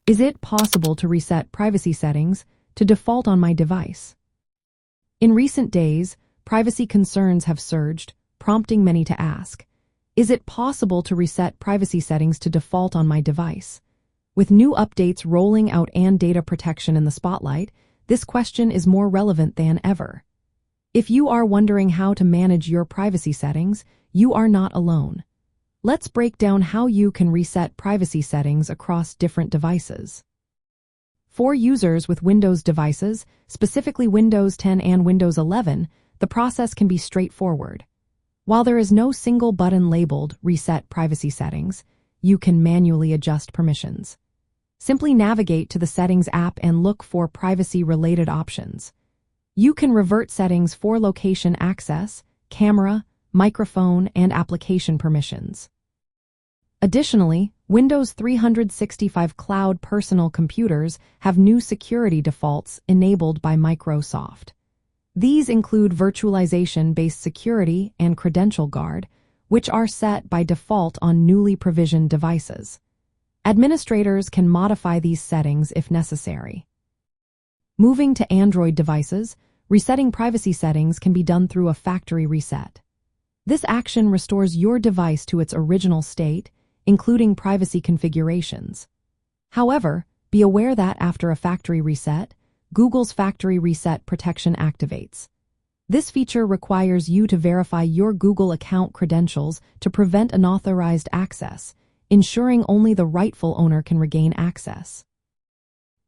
Is it possible to reset privacy settings to default on my device? In recent days, privacy concerns have surged, prompting many to ask, is it possible to reset privacy settings to default on my device? With new updates rolling out and data protection in the spotlight, this question is more relevant than ever. If you are wondering how to manage your privacy settings, you are not alone. Let's break down how you can reset privacy settings across different devices. For users with Windows devices, specifically Windows 10 and Windows 11, the process can be straightforward. While there is no single button labeled Reset Privacy Settings, you can manually adjust permissions. Simply navigate to the Settings app and look for privacy-related options. You can revert settings for location access, camera, microphone, and application permissions. Additionally, Windows 365 Cloud personal computers have new security defaults enabled by Microsoft. These include virtualization-based security and credential guard, which are set by default on newly provisioned devices. Administrators can modify these settings if necessary. Moving to Android devices, resetting privacy settings can be done through a factory reset. This action restores your device to its original state, including privacy configurations. However, be aware that after a factory reset, Google's Factory Reset Protection activates. This feature requires you to verify your Google account credentials to prevent unauthorized access, ensuring only the rightful owner can regain access.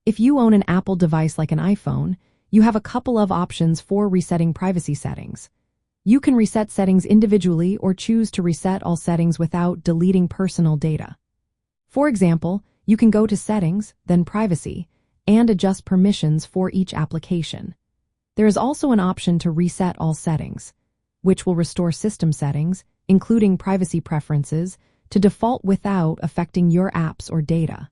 If you own an Apple device like an iPhone, you have a couple of options for resetting privacy settings. You can reset settings individually or choose to reset all settings without deleting personal data. For example, you can go to Settings, then Privacy, and adjust permissions for each application. There is also an option to reset all settings, which will restore system settings, including privacy preferences, to default without affecting your apps or data.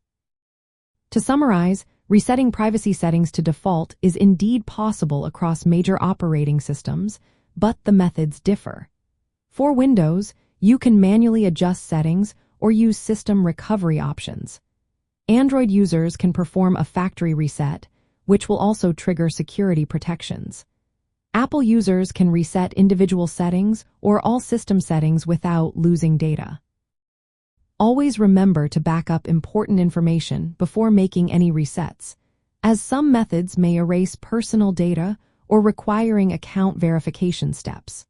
To summarize, resetting privacy settings to default is indeed possible across major operating systems, but the methods differ. For Windows, you can manually adjust settings or use system recovery options. Android users can perform a factory reset, which will also trigger security protections. Apple users can reset individual settings or all system settings without losing data. Always remember to back up important information before making any resets, as some methods may erase personal data or requiring account verification steps.